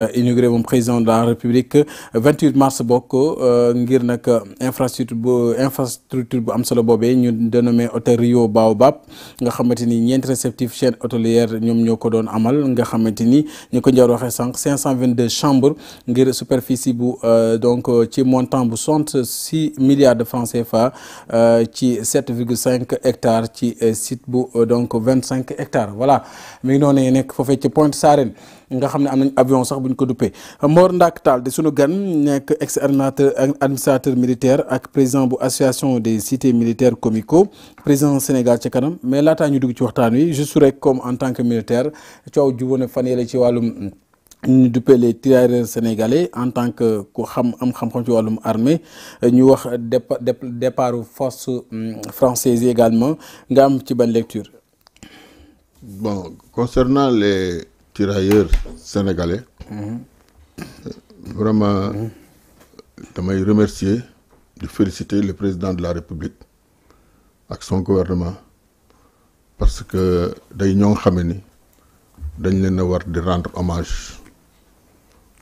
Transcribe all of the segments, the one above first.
inauguré moom président de la République 28 mars bokk ngir nag infrastructure bu am solo boobee ñu dénommé hôtel Rio Baobab nga xamante ni ñeenti réceptif chaîne hôtelière ñoom ñoo ko doon amal nga xamante ni ñu ko njëriñ waxee sànq 522 chambres ngir superficie bu donc ci montant bu 66 milliards de francs CFA ci 7,5 hectares ci site bu donc 25 hectares voilà mi ngi noonu nekk foofee ci Pointe Sarène nga xam ne am nañ avion sax bu ñu ko duppee Mor Ndack Tall de sunu gan nekk ex administrateur militaire ak président bu association des cités militaires comico président Sénégal ci kanam mais laataa ñu dugg ci waxtaan wi juste rek comme en tant que militaire coow jubóo na fan yële ci wàllum ñu duppee les tirailleurs sénégalais en tant que ku xam-xam ci wàllum armée ñu wax départ force française yi également nga am ci ban lecture. Bon, concernant les tirailleurs sénégalais, vraiment, damay remercier, de féliciter le président de la République ak son gouvernement parce que day ñoo xamee ni dañ leen a war di rendre hommage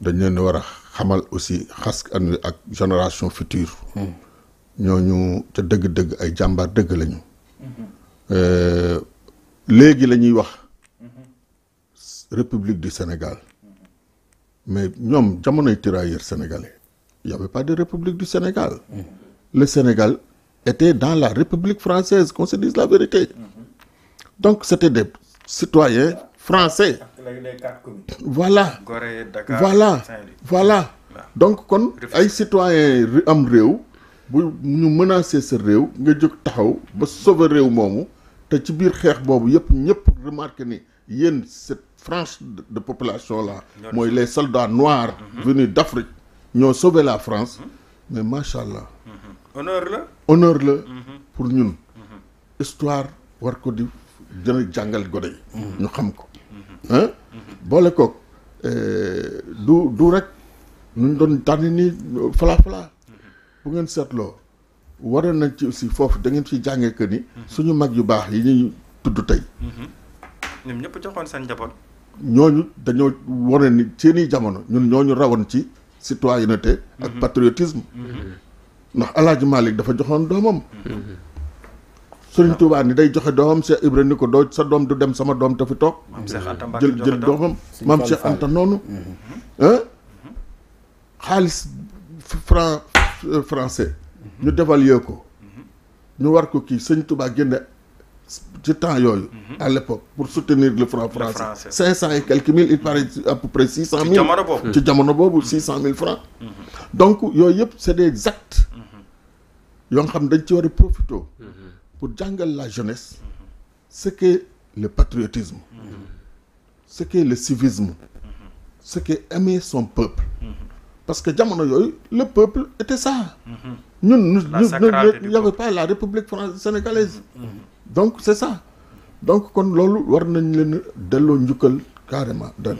dañ leen a war a xamal aussi askan wi ak génération future ñooñu ca dëgg-dëgg ay jàmbaar dëgg lañu léegi la ñuy wax République du Sénégal mais ñoom jamonoy tirailleurs sénégalais il y avait pas de République du Sénégal le Sénégal était dans la République française qu'on se dise la vérité donc c'était des citoyens français voilà voilà donc kon ay citoyens am réew bu ñu menacer sa réew nga jóg taxaw ba sauver réew moomu te ci biir xeex boobu yëpp ñëpp remarqué ni yéen cette frange de population là mooy les soldats noirs venus d'Afrique ñoo sauvé la France mais macha allah honneur la pour ñun histoire war ko di gën a jàngal gone yi ñu xam ko ah boole koog du rek ñu doon tànn ni falaa bu ngeen seetloo waroon nañ ci aussi foofu da ngeen fi jàngee que ni suñu mag yu baax yi ñuy tudd tey ñoom ñëpp joxoon seen njaboot ñooñu dañoo wane ni seeni jamono ñun ñooñu rawoon ci citoyenneté ak patriotisme ndax Alaaji Malick dafa joxoon doomam Sëriñ Tuubaa ni day joxe doomam Cheikh Ibra ni ko doo sa doom du dem sama doom te fi toog jël doomam maam Cheikh Anta noonu xaalis français ñu dévaluer ko ñu war ko kii Sëriñ Tuubaa génne ci temps yooyu à l'époque pour soutenir le franc français 500 et quelques mille il paraît à peu près 600 000 ci jamono boobu 600 000 francs donc yooyu yëpp c'est des actes yoo xam dañ ci war a profiter pour jàngal la jeunesse ce qu'est le patriotisme ce qu'est le civisme ce qu'est aimer son peuple parce que jamono yooyu le peuple était ça ñun il y avait pas la République française sénégalaise donc c'est ça donc kon loolu war nañ leen delloo njukkal carrément dan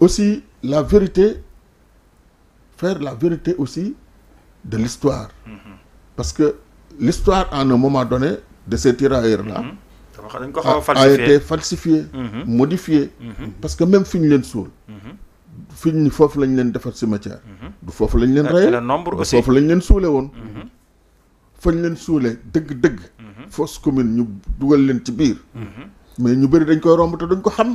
aussi la vérité faire la vérité aussi de l'histoire parce que l'histoire à un moment donné de ces tirailleurs là a été falsifiée modifiée parce que même fi ñu leen suul fi ñu foofu lañ leen defar cimetière du foofu lañ leen reyee du foofu lañ leen suule woon fañ leen suule dëgg-dëgg fosse commune ñu dugal leen ci biir mais ñu bëri dañ koy romb te duñ ko xam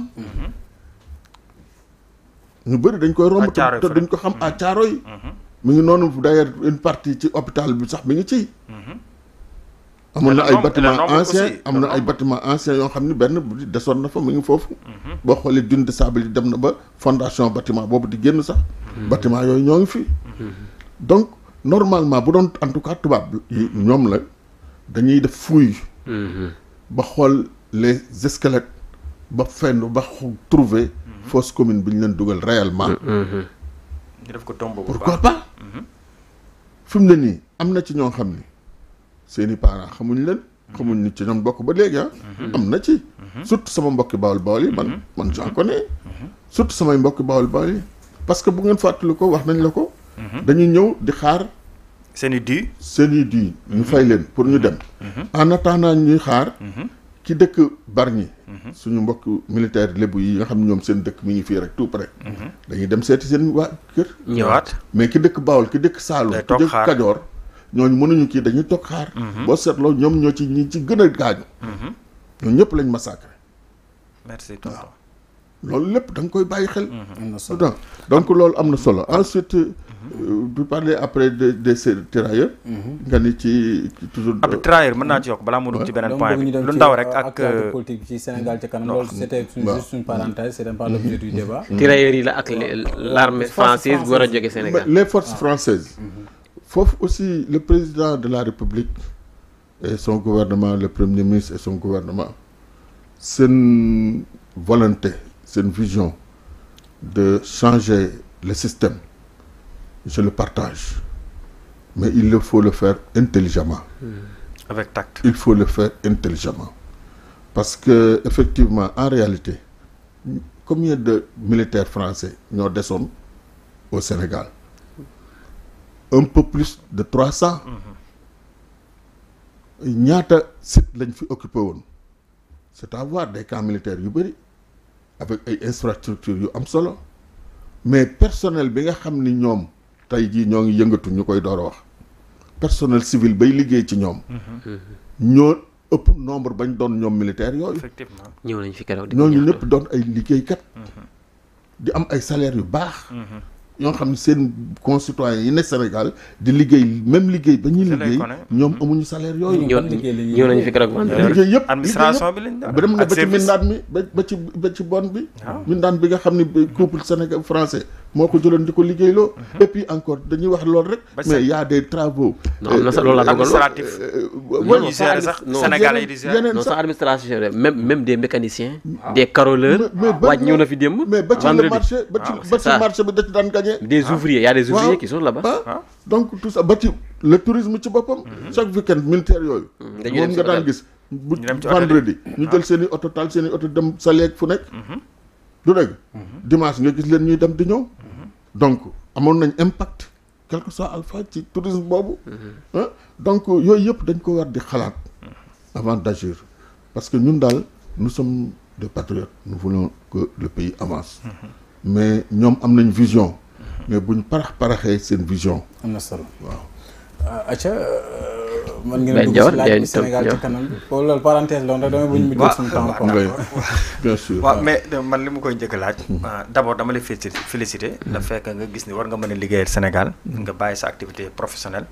ñu bëri dañ koy romb te duñ ko xam à Thiaroye mi ngi noonu d'ailleurs une partie ci hôpital bi sax mi ngi ci amoon na ay bâtiment ancien am na ay bâtiment ancien yoo xam ni benn bu desoon na fa mi ngi foofu boo xoolee dune de sable yi dem na ba fondation bâtiment boobu di génn sax bâtiment yooyu ñoo ngi fi donc normalement bu doon en tout cas tubaab yi ñoom la dañuy def fouille ba xool les squelettes ba fenn ba trouver fosse commune bi ñu leen dugal réellement ñu def ko tombeau pourquoi pas fi mu ne nii am na ci ñoo xam ni seeni parents xamuñ leen xamuñ ni ci ñoom bokk ba léegi am na ci surtout sama mbokki bawol bawol yi man j'en connais surtout samay mbokki bawol bawol yi parce que bu ngeen fàttali ko wax nañ la ko dañuy ñëw di xaar seen i dû ñu fay leen pour ñu dem en attendant ñuy xaar ki dëkk Bargny suñu mbokk militaire lébu yi nga xam ne ñoom seen dëkk mi ngi fii rek tout près dañuy dem seeti seen waa kër ñëwaat mais ki dëkk Bawol ki dëkk Saalum ki dëkk Kajoor ñooñu mënuñu kii dañuy toog xaar boo seetloo ñoom ñoo ci ñi ci gën a gaañu ñoom ñëpp lañ massacré merci tonton waaw loolu lépp da nga koy bàyyi xel donc loolu am na solo ensuite du parler après des tirailleurs nga ni ci toujours après tirailleurs mën naa ci yokk balaa mu dugg ci beneen point bi lu ndaw rek ak politique ci Sénégal ca kanam loolu c'était juste une parenthèse c'est pas l'objet du débat tirailleurs yi la ak l'armée française war a jóge Sénégal les forces françaises foofu aussi le président de la République et son gouvernement le premier ministre et son gouvernement seen volonté seen vision de changer le système je le partage mais il faut le faire intelligemment avec tact il faut le faire intelligemment parce que effectivement en réalité combien de militaires français ñoo desoon au Sénégal un peu plus de 300 ñaata site lañ fi occupé woon c'est à voir des camps militaires yu bëri avec ay infrastructures yu am solo mais personnel bi nga xam ni ñoom tey jii ñoo ngi yëngatu ñu koy door a wax personnel civil bay liggéey ci ñoom ñoo ëpp nombre bañ doon ñoom militaires yooyu effectivement ñëw nañ fi keroog ñooñu ñëpp doon ay liggéeykat di am ay salaires yu baax yoo xam ne seen concitoyens yi ne Sénégal di liggéey même liggéey ba ñuy liggéey ñoom amuñu salaire yooyu ñëw nañ fi keroog liggéey yëpp administration bi lañ ba dem nga ba ci mindaan mi ba ci bon bi mindaan bi nga xam ne couple Sénégal français moo ko jëloon di ko liggéeyloo et puis encore dañuy wax loolu rek mais y a des travaux administratif ñu gérer sax Sénégalais yi di gérer non sa administration même des mécaniciens des carreleurs waaj ñëw na fi démb mais ba ci le marché ba ci marché bi da ci daan gagné des ouvriers y a des ouvriers qui sont là-bas donc tout ça ba ci le tourisme ci boppam chaque week-end militaire yooyu moom nga daan gis bu vendredi ñu jël seen i oto taal seen i oto dem sa leeg fu nekk du dëgg dimanche nga gis leen ñuy dem di ñëw donc amoon nañ impact quel que soit alpha ci tourisme boobu donc yooyu yëpp dañ ko war di xalaat avant d'agir parce que ñun daal nous sommes des patriotes nous voulons que le pays avance mais ñoom am nañ vision mais buñ paraxee seen vision am na solo waaw acca man ngeen dugg ci laaj bi Sénégal ci kanam loolu parenthèse la woon rek damay buñ mu jël suñu temps quoi bien sûr waaw mais man li mu koy njëkk laaj d'abord dama lay féliciter la fekk nga gis ni war nga mën a liggéeyal Sénégal nga bàyyi sa activité professionnelle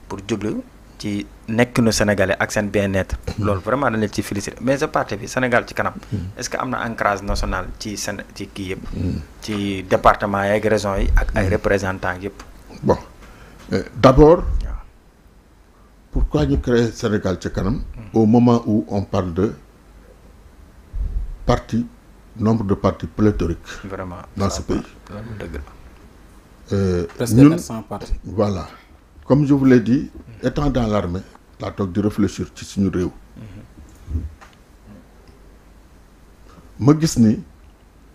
pour jublu ci nekkinu sénégalais ak seen bien-être loolu vraiment dañ leen ci féliciter mais sa parti bi Sénégal ci kanam est-ce que am na ancrage national ci ci kii yëpp ci département yeeg régions yi ak ay représentants yëpp bon d'abord pourquoi ñu créer Sénégal ci kanam au moment où on parle de partis nombre de partis pléthoriques vraiment dans ce pays dëgg la presque 400 partis voilà comme je vous l'ai dit étant dans l'armée laa toog di réfléchir ci suñu réew ma gis ni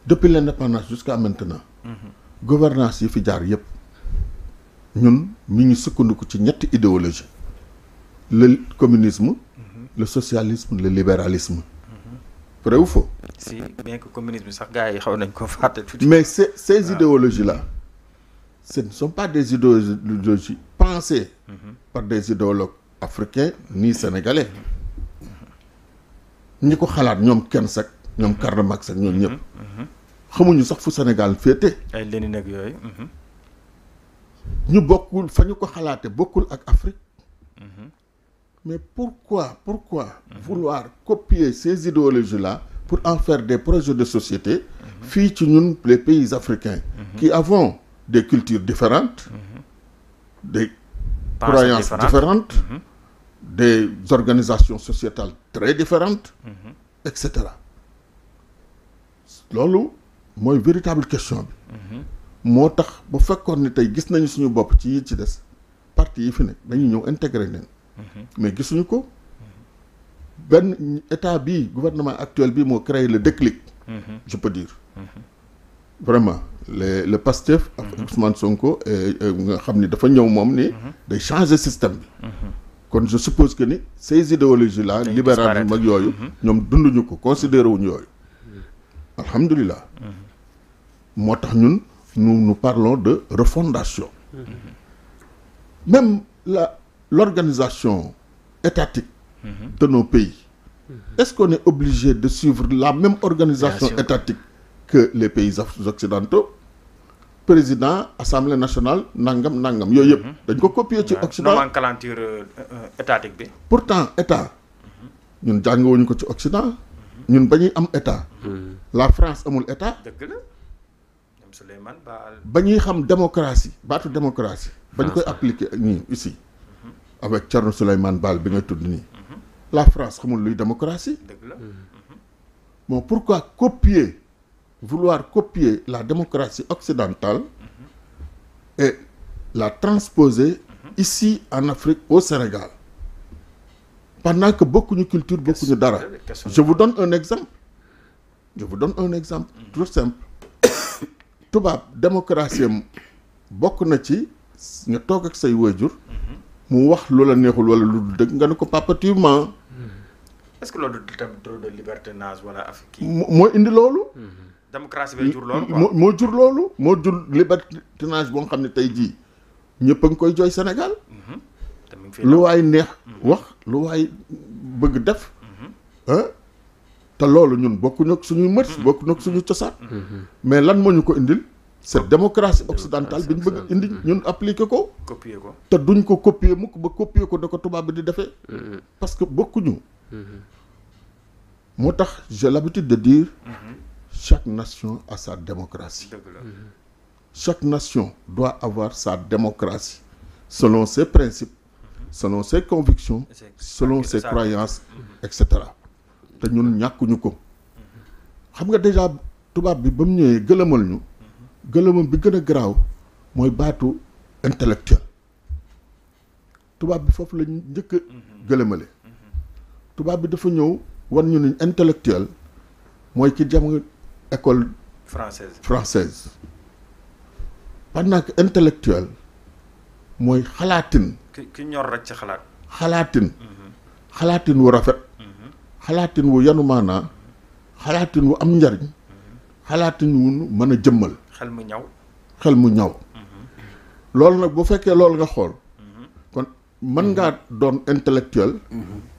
depuis l'indépendance jusqu'à maintenant gouvernance yi fi jaar yépp ñun mi ngi sukkandiku ci ñetti idéologie le communisme le socialisme le libéralisme vrai ou faux si bien que communisme sax gars yi xaw nañ ko fàtte tuuti mais ces idéologies là ce ne sont pas des idéologies pensées par des idéologues africains ni sénégalais ñi ko xalaat ñoom kenn sax ñoom Karl Marx ak ñoom ñëpp xamuñu sax fu Sénégal féete ay Lénine ak yooyu ñu bokkul fa ñu ko xalaate bokkul ak Afrique mais pourquoi vouloir copier ces idéologies là pour en faire des projets de société fii ci ñun les pays africains qui avons des cultures différentes des croyances différentes des organisations sociétales très différentes etc loolu mooy véritable question bi moo tax bu fekkoon ni tey gis nañu suñu bopp ci yi ci des parti yi fi ne dañuy ñëw intégrer leen mais gisuñu ko benn état bii gouvernement actuel bii moo créé le déclic je peux dire vraiment le PASTEF ak Ousmane Sonko nga xam ni dafa ñëw moom ni day changer système bi kon je suppose que ni ces idéologies là libéralisme ak yooyu ñoom dunduñu ko considéré wuñu yooyu alhamdulilah moo tax ñun nous parlons de refondation même l'organisation étatique de nos pays est-ce qu'on est obligé de suivre la même organisation étatique que les pays occidentaux président assemblée nationale nangam yooyu yëpp dañ ko copier ci Occident nomenclature étatique bi pourtant état ñun jàngewuñu ko ci Occident ñun ba ñuy am état la France amul état dëgg la ñoom Souleymane Baal ba ñuy xam démocratie baatu démocratie bañ koy appliquer nii ici avec Thierno Souleymane Baal bi ngay tudd nii la France xamul luy démocratie dëgg la bon pourquoi vouloir copier la démocratie occidentale et la transposer ici en Afrique au Sénégal pendant que bokkuñu culture bokkuñu dara je vous donne un exemple tout simple tubaab démocratie am bokk na ci nga toog ak say waajur mu wax loola neexul wala lu dëgg nga ne ko papa tu mens est-ce que loolu tamit trop de libertinage wala Afrique moo indi loolu démocratie bi jur loolu moo jur loolu moo jur libertinage boo xam ne tey jii ñëpp a ngi koy jooy Sénégal lu waay neex wax lu waay bëgg def te loolu ñun bokkuñu ak suñuy mërs bokkuñu ak suñu cosaan mais lan moo ñu ko indil cette démocratie occidentale bi ñu bëgg indi ñun appliquer ko copier ko te duñ ko copier mukk ba copier ko da ko tubaab bi di defee parce que bokkuñu moo tax j'ai l'habitude de dire chaque nation a sa démocratie chaque nation doit avoir sa démocratie selon ses principes selon ses convictions selon ses croyances etc te ñun ñàkkuñu ko xam nga déjà tubaab bi ba mu ñëwee gëlëmal ñu gëlëmam bi gën a garaaw mooy baatu intellectuel tubaab bi foofu la ñu njëkk a gëlëmale tubaab bi dafa ñëw wan ñu ni intellectuel mooy ki jàng école française pendant que intellectuel mooy xalaatin ki ñor rek ci xalaatin wu rafet xalaatin wu yanu maanaa xalaatin wu am njariñ xalaatin wu mën a jëmmal xel mu ñaw loolu nag bu fekkee loolu nga xool kon mën ngaa doon intellectuel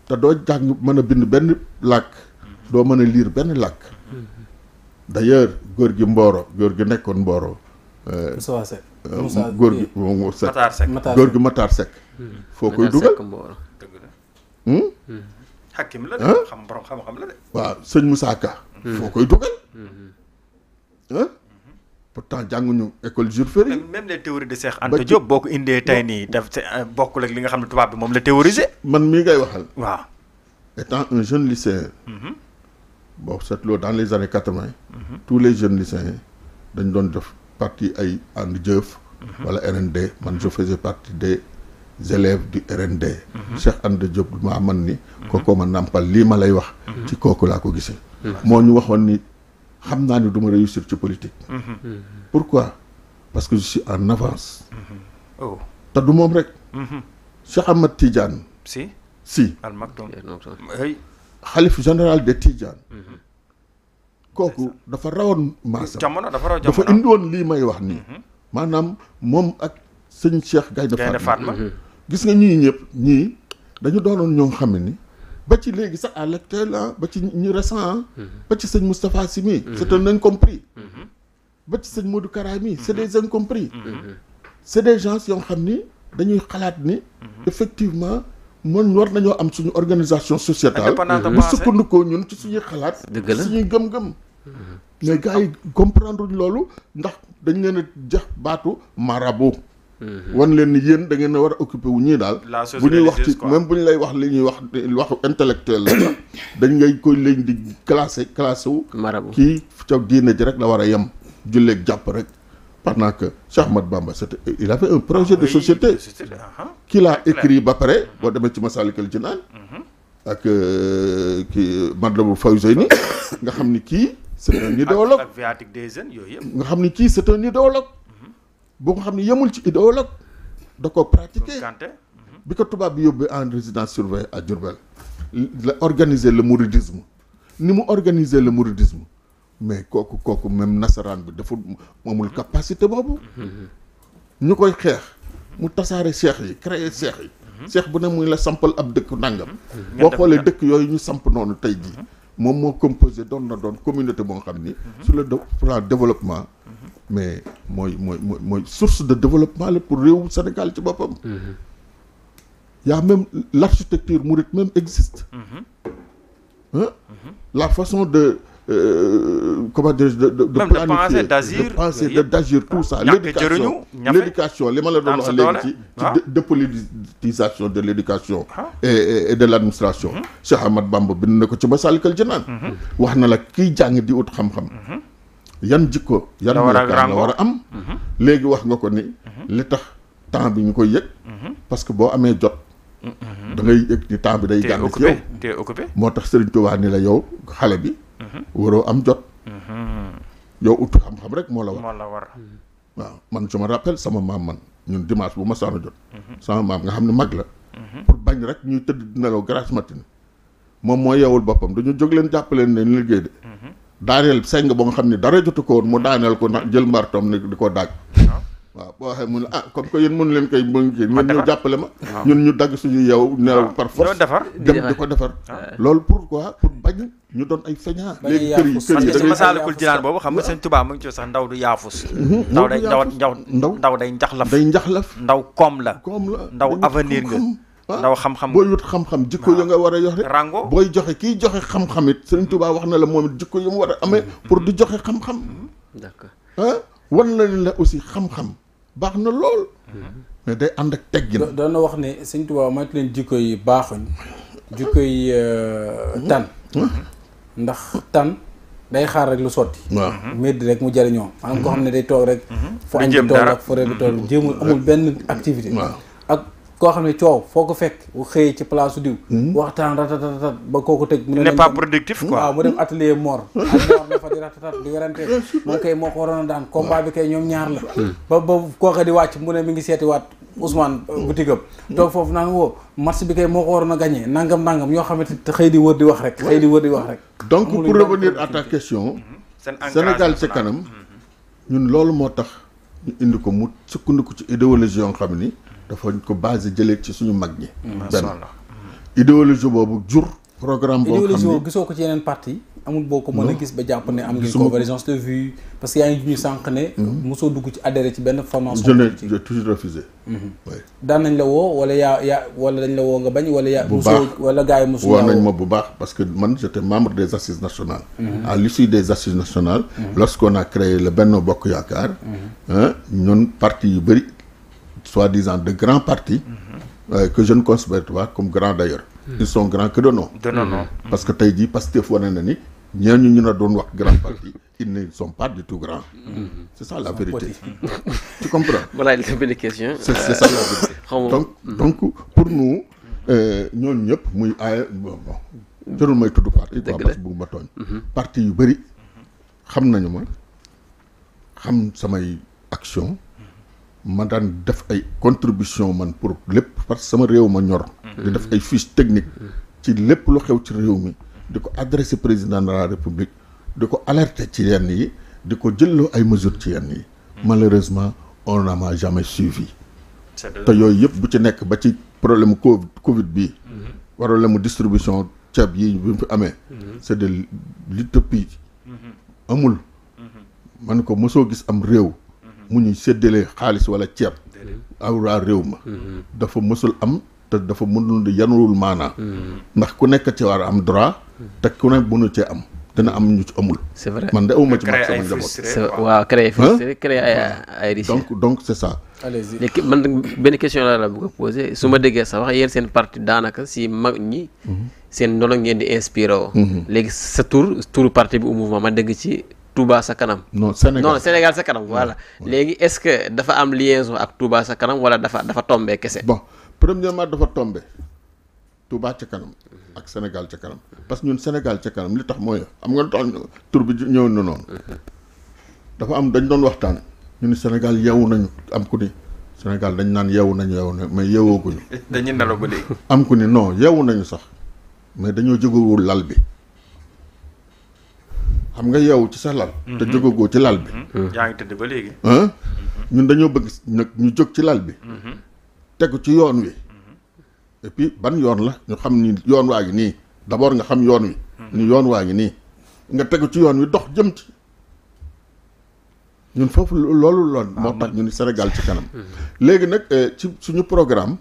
te doo jàng mën a bind benn làkk doo mën a lire benn làkk d'ailleurs góor gi nekkoon Mboro góor gi Matar Seck foo koy dugal xakim la de xam borom xam-xam la de waaw sëñ Moussa Ka foo koy dugal pourtant jànguñu école Jules Ferry même les théories de Cheikh Anta Diop boo ko indee tey nii daf bokkul ak li nga xam ne tubaab bi moom la théorisé man mii ngay waxal waaw étant un jeune lycéen boo seetloo dans les années 80 tous les jeunes lycéens dañ doon def partie ay ànd jëf wala RND man je faisais partie des élèves du RND Cheikh Anta Diop maa man ni kookoo ma nàmpal lii ma lay wax ci kooku laa ko gisee moo ñu waxoon ni xam naa ni du ma réussir ci politique pourquoi parce que je suis en avance te du moom rek Cheikh Ahmad Tidiane si Al Maktoum xalif général des Tidiane kooku dafa rawoon maasam dafa indi woon lii may wax nii maanaam moom ak sëñ Cheikh Gaynde Fatma gis nga ñii dañu doonoon ñoo xam ne ni ba ci léegi sax à l'actuel ba ci ñu récent ba ci sëñ Moustapha Sy mi c'est un incompris ba ci sëñ Modou Kara mi c'est des incompris c'est des gens yoo xam ni dañuy xalaat ni effectivement war nañoo am suñu organisation sociétale mu sukkandikoo ñun ci suñuy xalaat suñuy gëm-gëm mais gars yi comprendre loolu ndax dañ leen a jax baatu marabout wan leen ni yéen da ngeen a war a occuper wu ñii daal bu ñuy wax ci même bu ñu lay wax li ñuy waxu intellectuel la dañ ngay koy leen di classé wu kii ca diine ji rek la war a yem julleeg jàpp rek pendant que Cheikh Ahmad Bamba il avait un projet de société qu'il a écrit ba pare boo demee ci Massalikul Jinaan ak kii Matlabul Fawzayni nga xam ni kii c'est un idéologue ak viatique des jeunes yooyu yëpp nga xam ni kii c'est un idéologue boo nga xam ne yemul ci idéologue da ko pratiquer bi ko tubaab bi yóbbee en résidence surveillée à Diourbel la organiser le mouridisme ni mu organiser le mouridisme mais kooku même nasaraan bi dafa amul capacité boobu ñu koy xeex mu tasaare cheikh yi créer cheikh yi cheikh bu ne muy la sampal ab dëkk nangam boo xoolee dëkk yooyu ñu samp noonu tey jii moom moo composé doon communauté boo xam ni sur le plan développement mais mooy source de développement la pour réewu Sénégal ci boppam y a même l'architecture mouride même existe la façon de comment dire de planifier de penser d'agir tout ça l'éducation li ma la doon wax léegi ci dépolitisation de l'éducation et de l'administration Cheikh Ahmad Bamba bind na ko ci Masaalikul Jinaan wax na la kiy jàng di ut xam-xam yan jikko yan melokaan la war a am léegi wax nga ko ni li tax temps bi ñu koy yëg parce que boo amee jot da ngay yëg ni temps bi day jàng ci yow t'es occupé moo tax Serigne Touba ni la yow xale bi waroo am jot yow ut xam-xam rek moo la war waaw man je me rappelle sama maam man ñun dimanche bu ma saana jot sama maam nga xam ne mag la pour bañ rek ñuy tëdd nelaw grasse matinée moom moo yeewul boppam dañu jóg leen jàppaleen ne ñu liggéey de daaneel seng ba nga xam ne dara jotu ko woon mu daaneel ko nag jël mbartoom ne di ko daaj waaw boo waxee mu ne comme que yéen mënu leen koy mën kii ngeen ñëw jàppale ma ñun ñu dagg suñu yeew nelaw par force dem di ko defar loolu pourquoi pour bañ ñu doon ay feñaa léegi kër yi da Masaalikul Jinaan boobu xam nga Sëñ Tuubaa mu ngi ci sax ndaw du yaafus ndaw day njaxlaf ndaw koom la ndaw avenir nga ndaw xam-xam booy wut xam-xam jikko ya nga war a yoxe rango booy joxe kiy joxe xam-xam it Sëñ Tuubaa wax na la moom it jikko yu mu war a amee pour di joxe xam-xam d'accord wan la ni la aussi xam-xam baax na lool mais day ànd ak teggin doon na wax ne Sëñ Tuubaa moytu leen jikko yi baaxuñ jikko yi tan ndax tan day xaar rek lu sotti waaw médd rek mu jariñoo maanaam koo xam ne day toog rek fu añ bi toll ak forêt bi toll jéemul amul benn activité ak koo xam ne coow foo ko fekk bu xëyee ci place su diw waxtaan ratatatat ba kooku tëj mu n'est pas productif quoi waaw mu dem atelier mor dafa di ratatat di werante moom kay moo ko waroon a daan combat bi kay ñoom ñaar la ba kooka di wàcc mu ne mi ngi seeti waat Ousmane boutique am toog foofu naan woo match bi kay moo ko waroon a gagné nangam yoo xamante te xëy di wër di wax rek donc pour revenir à ta question Sénégal ci kanam ñun loolu moo tax ñu indi ko mu sukkandiku ci idéologie yoo xam ni dafa ko basé jëlee ci suñu mag ñi benn idéologie boobu jur programme boo xam ne idéologie gisoo ko ci yeneen parti amul boo ko mën a gis ba jàpp ne am ngeen convergence de vue parce que yaa ngi ñu sànq ne mosoo dugg ci adhéré ci benn formation j'ai toujours refusé daan nañ la woo wala wala dañ la woo nga bañ wala bu baax wala gars yi mosu woo nañ ma bu baax parce que man j'étais membre des assises nationales à l'issue des assises nationales lorsqu'on a créé le Benno Bokk Yaakaar ñun parti yu bëri soi-disant de grands partis que je ne considère pas comme grands d'ailleurs ils sont grands que de nom parce que tey jii Pastef wane na ni ñooñu ñu la doon wax grand parti ils ne sont pas du tout grands c'est ça la vérité tu comprends voilà il y a une question c'est ça la vérité donc pour nous ñooñu ñëpp muy ay bon jarul may tudd parti quoi parce que bëgg ma tooñ parti yu bëri xam nañu ma xam samay action ma daan def ay contribution man pour lépp parce que sama réew ma ñor di def ay fiches techniques ci lépp lu xew ci réew mi di ko adressé président de la république di ko alerter ci yenn yi di ko jëlloo ay mesures ci yenn yi malheureusement on n'a m'a jamais suivi te yooyu yëpp bu ci nekk ba ci problème covid bii problème mu distribution ceeb yi bi mu fi amee c'est de l'utopie amul man ko mosoo gis am réew mu ñuy séddalee xaalis wala ceeb awraa réew ma dafa mësul am te dafa mënul di yanuwul maanaa ndax ku nekk ci war a am droit te ku ne mënu cee am dina am ñu ci amul c'est vrai man de awuma ci mag sama njaboot waaw créer frustré créer ay richesse donc c'est ça léegi man benn question la bëgg a poser su ma déggee sa wax yéen seen parti daanaka si mag ñi seen ndono ngeen di inspiré woo léegi sa turu parti bi au mouvement ma dégg ci Touba sa kanam non Sénégal sa kanam voilà léegi est-ce que dafa am liaison ak Touba sa kanam wala dafa tombé kese bon premièrement dafa tombé Touba ca kanam ak Sénégal ca kanam parce que ñun Sénégal ca kanam li tax mooy am nga lu tax tur bi ñëw na noonu dafa am dañ doon waxtaan ñu ni Sénégal yeewu nañu am ku ni Sénégal dañ naan yeewu nañu mais yeewooguñu. dañuy nelaw ba léegi. am ku ni non yeewu nañu sax mais dañoo jógewul lal bi xam nga yeewu ci sa lal. te jógagoo ci lal bi. yaa ngi tëdd ba léegi. ñun dañoo bëgg nag ñu jóg ci lal bi. tegu ci yoon wi. et puis ban yoon la ñu xam ni yoon waa ngi nii d'abord nga xam yoon wi. ni yoon waa ngi nii nga tegu ci yoon wi dox jëm ci. ñun foofu loolu loon moo tax ñu ni Sénégal ci kanam. léegi nag ci suñu programme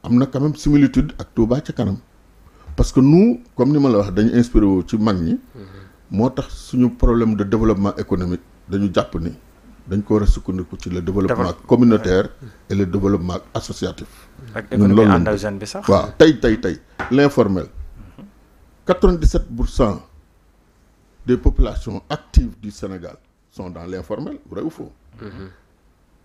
am na quand même similitude ak Touba ci kanam parce que nous comme ni ma la wax dañu inspiré wu ci mag ñi. moo tax suñu problème de développement économique dañu jàpp ni dañ ko war a sukkandiku ci le développement communautaire et le développement associatif. ak économie endogène bi sax. waaw tey l'informel 97% des populations actives du Sénégal sont dans l'informel vrai ou faux.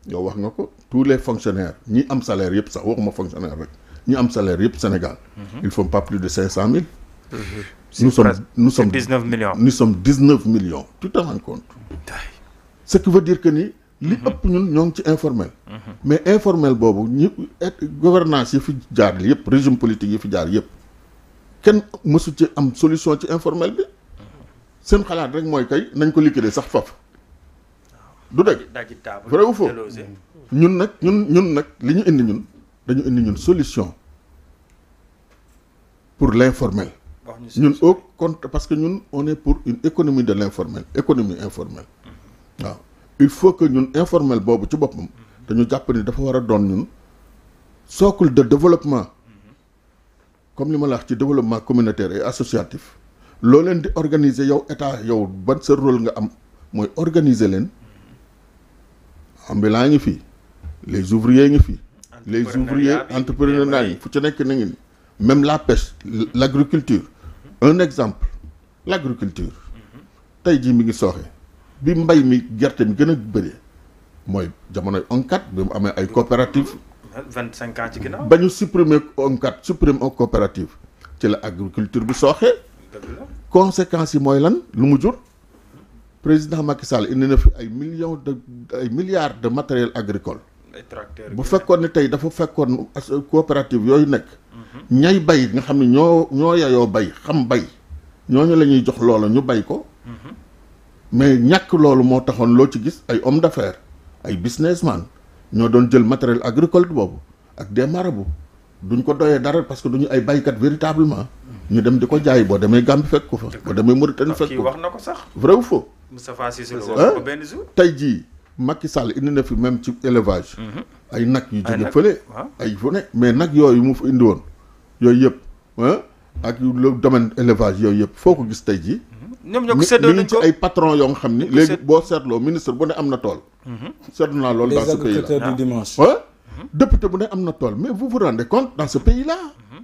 yow wax nga ko tous les fonctionnaires ñi am salaire yëpp sax waxuma fonctionnaire rek ñi am salaire yëpp Sénégal. ils font pas plus de 500 000. nous sommes 19 millions. Nous sommes 19 millions. Tu te rends compte? Ce qui veut dire que ni li ëpp ñun ñoo ngi ci informel. mais informel boobu ñi gouvernance yi fi jaar yëpp régime politique yi fi jaar yëpp kenn mësu ci am solution ci informel bi. seen xalaat rek mooy kay nañ ko liquider sax foofu. du dëgg vrai ou faux ñun nag li ñu indi ñun dañu indi ñun solution pour l'informel. ñun au compte parce que ñun on est pour une économie de l'informel économie informelle. waaw il faut que ñun informel boobu ci boppam dañu jàpp ni dafa war a doon ñun socle de développement comme li ma la wax ci développement communautaire et associatif loo leen di organiser yow état yow ban sa rôle nga am mooy organiser leen ambulants ngi fi les ouvriers ngi fi les ouvriers entrepreneurs ngi fu ci nekk na ngi ni même la pêche l'agriculture un exemple l'agriculture tey jii mi ngi sooxe bi mbay mi gerte mi gën a bëri mooy jamonoy ONCAD bi mu amee ay coopérative 25 ans ci ginnaaw ba ñu supprimer ONCAD supprimer coopérative ci la agriculture bi sooxee conséquences yi mooy lan lu mu jur président Macky Sall indi na fi ay milliards de matériel agricole bu fekkoon ne tey dafa fekkoon coopérative yooyu nekk ñay bay nga xam ne ñoo yayoo bay xam bay ñooñu la ñuy jox loola ñu bay ko mais ñàkk loolu moo taxoon loo ci gis ay hommes d'affaires ay businessman ñoo doon jël matériel agricole boobu ak des marabouts duñ ko doyee dara parce que duñu ay baykat véritablement ñu dem di ko jaay boo demee Gambie fekk ko fa boo demee Mauritanie fekk ko wax na ko sax vrai ou faux Moustapha Cissé Lo wax ko benn jour tey jii Macky Sall indi na fi même ci élevage ay nag yu jóge fële ay fu ne mais nag yooyu mu fa indi woon yooyu yëpp ak le domaine élevage yooyu yëpp foo ko gis tey jii ñoom ñoo ko séddoo nañ ko ci ay patron yoo nga xam ni léegi boo seetloo ministre bu ne am na tool seetlu naa loolu dans ce pays là les agriculteurs du dimanche député bu ne am na tool mais vous vous rendez compte dans ce pays là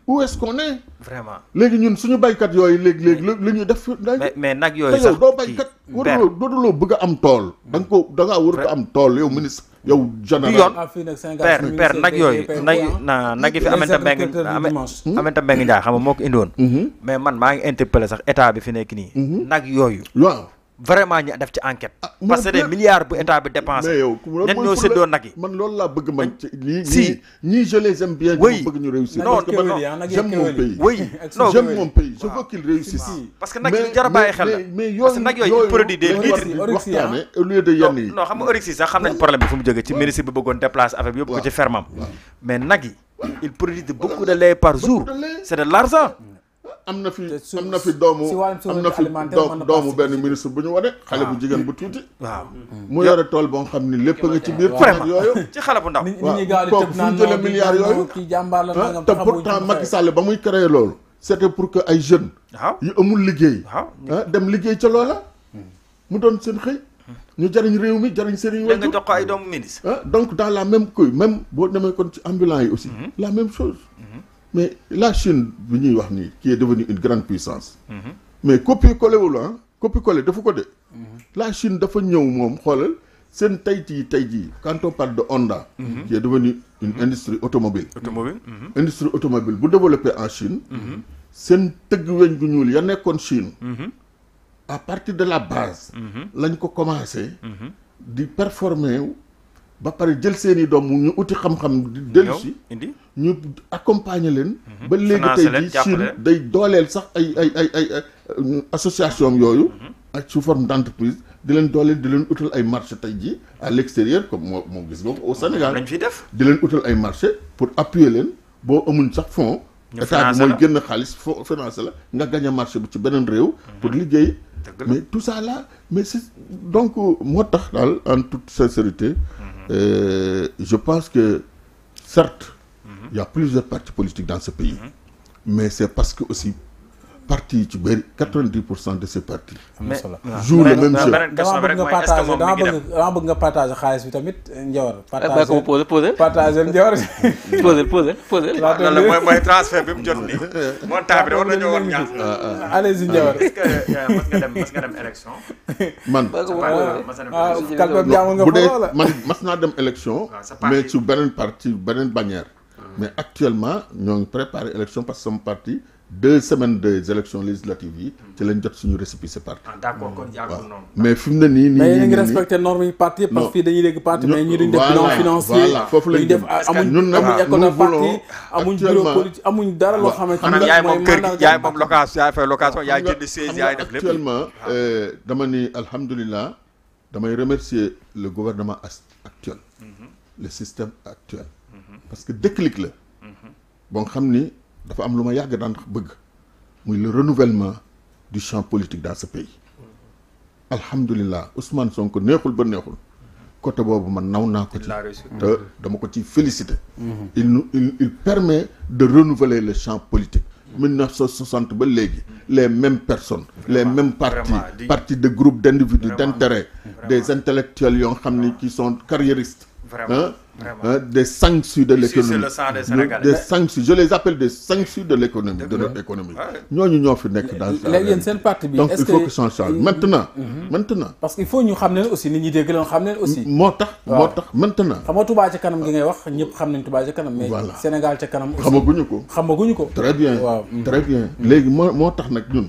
où est-ce qu'on est vraiment léegi ñun suñu baykat yooyu léegi li ñuy def mais nag yooyu te yow doo baykat dooduloo bëgg a am tool da ngaa warut a am tool yow ministre yow général père nag yooyu nag yi fi Aminata Mbengue Ndiaye xam nga moo ko indi woon mais man maa ngi interpellé sax état bi fi nekk nii nag yooyu waaw vraiment ñu def ci enquête parce que des milliards bu état bi dépensé mais yow ñan ñoo séddoo nag yi man loolu laa bëgg man ci ñii je les aime bien ñu bëgg ñu réussir non parce que man j'aime mon pays non j'aime mon pays je veux qu'il réussisse parce que nag yi jar a bàyyi xel la mais parce que nag yooyu produit des litres waxtaane au lieu de yenn yi non xam nga Oryx yi sax xam nañ problème bi fu mu jógee ci ministre bi bëggoon déplacer affaire bi yóbbu ko ci fermam mais nag yi il produit beaucoup de lait par jour c'est de l'argent am na fi doomu benn ministre bu ñu wane xale bu jigéen bu tuuti waaw mu yore tool boo xam ni lépp nga ci biir vraiment yooyu ci xale bu ndaw kooku fu mu jëlee milliards yooyu te pourtant Macky Sall ba muy créer loolu c'était pour que ay jeunes yu amul liggéey dem liggéey ca loola mu doon seen xëy ñu jariñ réew mi jariñ seen da nga jox ko ay doomu ministre donc dans la même couille même boo demee kon ci ambulants yi aussi la même chose mais la Chine bi ñuy wax nii qui est devenue une grande puissance mais copier-coller wul copier-coller dafa ko de la Chine dafa ñëw moom xoolal seen tey jii quand on parle de Honda qui est devenue une industrie automobile industrie automobile bu développé en Chine seen tëgg weñ gu ñuul ya nekkoon Chine à partir de la base lañ ko commencé di performer ba pare jël seeni doom ñu uti xam-xam dellu si ñu accompagner leen ba léegi tey jii Chine day dooleel sax ay association yooyu ak sous forme d'entreprise di leen dooleel di leen utal ay marché tey jii à l'extérieur comme moo gis nga ko au Sénégal lañ fi def di leen utal ay marché pour appuyer leen boo amuñ sax fonds état bi mooy génn xaalis fonds financé la nga gagné marché bi ci beneen réew pour liggéey mais tout ça là mais c'est donc moo tax daal en toute sincérité je pense que certes il y a plusieurs partis politiques dans ce pays mais c'est parce que aussi parti yi ci bëri 90% de ces partis jouent le même jeu. dama bëgg nga partager xaalis bi tamit Ndiawar. partager Ndiawar. poser. loolu mooy transfert bi mu jot nii. montant bi da war nañoo woon ñaar. allez-y Ndiawar. est-ce que mas nga dem élection. man bu dee man mas naa dem élection. mais ci beneen parti beneen bannière. mais actuellement ñoo ngi préparer élection parce que sama parti 2 semaines des élections législatives yi ci lañ jot suñu récépissé parti. d'accord kon yàggul noonu. mais fi mu ne nii mais yéen a ngi respecté normes yi parti parce que fii dañuy dégg parti mais ñi duñ def bilan financier. voilà foofu lañ def amuñ école de parti amuñ bureau politique amuñ dara loo xamante ni yaay moom kër gi yaay moom location yaay fay location yaay jënd siège yaay def lépp. actuellement dama ni alhamdulilah damay remercier le gouvernement actuel le système actuel parce que déclic la bon xam ni dafa am lu ma yàgg daan bëgg muy le renouvellement du champ politique dans ce pays alhamdulilah Ousmane Sonko neexul ba neexul côté boobu man naw naa ko ci te dama ko ci féliciter il permet de renouveler le champ politique 1960 ba léegi les mêmes personnes les mêmes partis de groupes d'individus d'intérêt des intellectuels yoo xam ni qui sont carriéristes des sanctions de l'économie des sanctions je les appelle des sanctions de l'économie de notre économie ñooñu ñoo fi nekk dans léegi yéen seen parti bi donc il faut que ça change maintenant parce que il faut ñu xam ne aussi nit ñi dégg leen xam ne aussi moo tax maintenant xam nga Touba ca kanam gi ngay wax ñëpp xam nañ Touba ca kanam mais Sénégal ca kanam aussi xamaguñu ko très bien très bien léegi moo tax nag ñun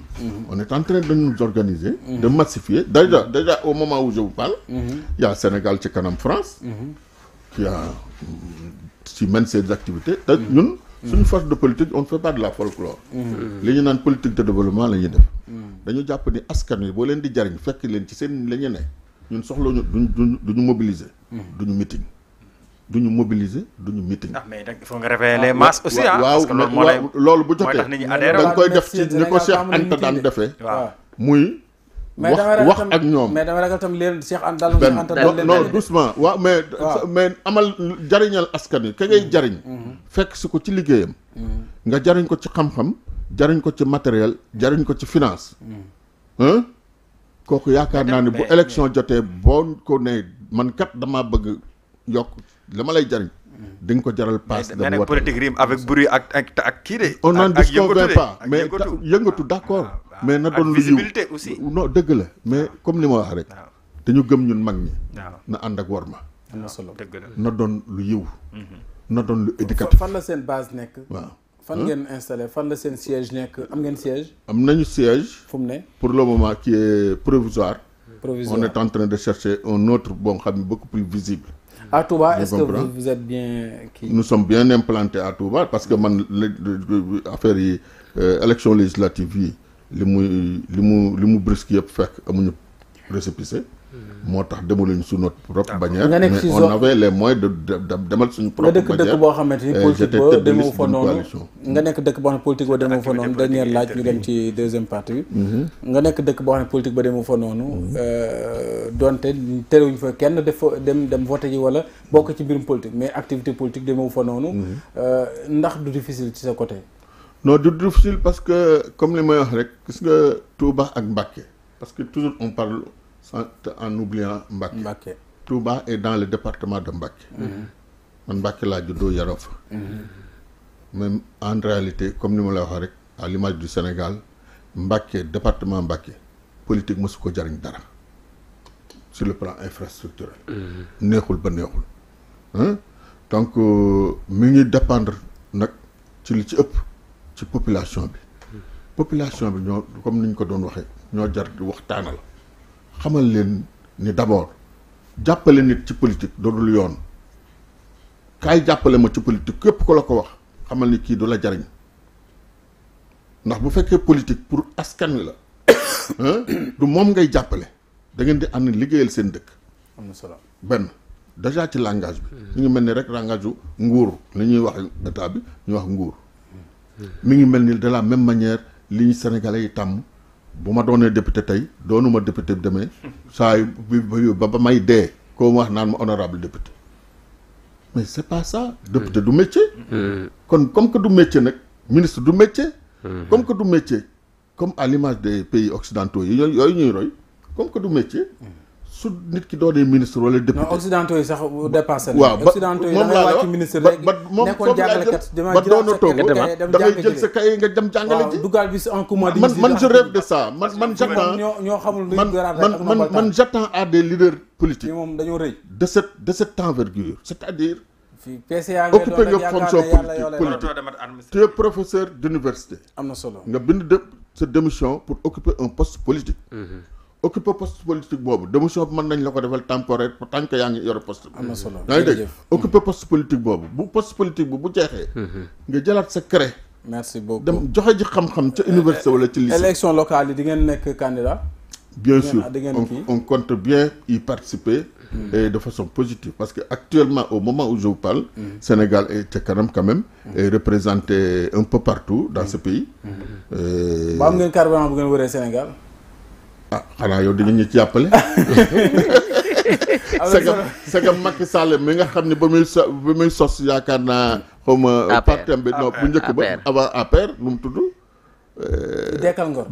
on est en train de nous organiser de massifier déjà au moment où je vous parle il y a Sénégal ca kanam France qui mène ses activités te ñun suñu force de politique on ne fait pas de la folklore li ñu naan politique de développement la ñuy def dañu jàpp ni askan wi boo leen di jariñ fekk leen ci seen la ñu ne ñun soxlawuñu duñu mobiliser duñu meeting duñu mobiliser duñu meeting mais nag il faut nga réveiller les masses aussi waaw loolu bu jotee dañ koy def ci ni ko Cheikh Anta daan defee muy wax ak ñoom mais dama ragal tam leen Cheikh Anta non doucement waaw mais amal jariñal askan wi ka ngay jariñ fekk si ko ci liggéeyam nga jariñ ko ci xam-xam jariñ ko ci matériel jariñ ko ci finance kooku yaakaar naa ne bu élection jotee boo ko ne man kat damaa bëgg yokk la ma lay jariñ di nga ko jaral passe de mais politique rime avec bruit ak kii de on n'en disconvainc pas mais yëngatu d'accord mais na doon lu yiw aussi non dëgg la mais comme li ma wax rek dañu gëm ñun mag ñi na ànd ak worma am na solo na doon lu yiw na doon lu éducatif fan la seen base nekk waaw fan ngeen installé fan la seen siège nekk am ngeen siège am nañu siège fu mu ne pour le moment qui est provisoire on est en train de chercher un autre bon xam ne beaucoup plus visible à Touba est-ce que vous êtes bien nous sommes bien implantés à Touba parce que man affaire yi élection législative yi li mu brisque yëpp fekk amuñu récépissé moo tax demaluñ su notre propre bannière mais on avait les moyens de demal suñu propre bannière nga nekk dëkk boo xamante ni politique ba demoo fa noonu nga nekk dëkk boo xam ne politique ba demoo fa noonu dernière laaj ñu dem ci deuxième partie bi nga nekk dëkk boo xam ne politique ba demoo fa noonu donte terewuñ fa kenn def dem voté ji wala bokk ci mbirum politique mais activité politique demoo fa noonu ndax du difficile ci sa côté non du difficile parce que comme li may wax rek gis nga Touba ak Mbacké parce que toujours on parle en oubliant Mbacké Touba est dans le département de Mbacké man Mbacké laa juddoo yaroo fa même en réalité comme ni ma la wax rek à l'image du Sénégal Mbacké département Mbacké politique mosu ko jariñ dara sur le plan infrastructurel neexul ba neexul donc mi ngi dépendre nag ci li ci ëpp ci population bi ñoo comme niñ ko doon waxee ñoo jar di waxtaanal xamal leen ni d'abord jàppale nit ci politique doodul yoon kaay jàppale ma ci politique képp ko la ko wax xamal ni kii du la jariñ ndax bu fekkee politique pour askan wi la du moom ngay jàppale da ngeen di ànd liggéeyal seen dëkk. am na solo benn déjà ci langage bi. mi ngi mel ni rek langage yu nguur li ñuy wax état bi ñuy wax nguur. mi ngi mel ni de la même manière li ñu Sénégalais yi tàmm bu ma doonee député tey doonuma député bi demee saa yu ba may dee koo wax naan ma honorable député mais c'est pas ça. député du métier. kon comme que du métier nag ministre du métier. comme que du métier comme à l'image des pays occidentaux yi yooyu ñuy roy comme que du métier. su nit ki doonee ministre wala député. non occidentaux yi sax dépassé na. waaw ba occidentaux yi da ngay wàcc ministre rek nekkoon jàngalekat ba doona toog da ngay jël sa kay nga dem jàngale ji. dugal bi en commun man je rêve de ça man j'attends ñoo xamul man j'attends à des leaders politiques moom dañoo rëy de cette envergure c'est-à-dire fii PCA occuper nga fonction politique tu es professeur d'université am na solo nga bind sa démission pour occuper un poste politique. occuper poste politique boobu démission bi mën nañ la ko defal temporaire tant que yaa ngi yore poste bi. am na solo yaa ngi dégg occuper poste politique boobu bu poste politique bi bu jeexee. nga jëlaat sa cré. merci beaucoup dem joxe ji xam-xam ca université wala ci lycée. élection locale yi di ngeen nekk candidat. bien sûr on compte bien y participer. Et de façon positive parce que actuellement au moment où je vous parle. Sénégal est ca kanam quand même. est représenté un peu partout dans ce pays. ba am ngeen carburant bu ngeen wëree Sénégal. ah xanaa yow di nga ñu ci jàppale. sagam Macky Sall mi nga xam ne ba muy sos yaakaar naa xaw ma partem bi non bu njëkk ba avant APR nu mu tudd.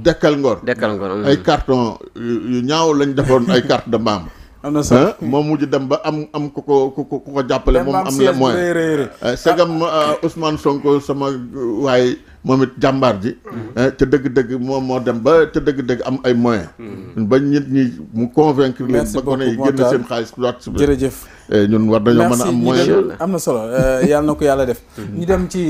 Dekkal Ngor ay carton yu ñaaw lañ defoon ay carte de membre. am na solo moom mujj dem ba am ku ko jàppale moom am la moyen sagam Ousmane Sonko sama waaye moom it jàmbaar ji ca dëgg-dëgg moom moo dem ba ca dëgg-dëgg am ay moyens ba nit ñi mu convaincre leen ba gone yi génn seen xaalis participer jërëjëf ñun war nañoo mën a am moyen am na solo yàlla na ko yàlla def ñu dem ci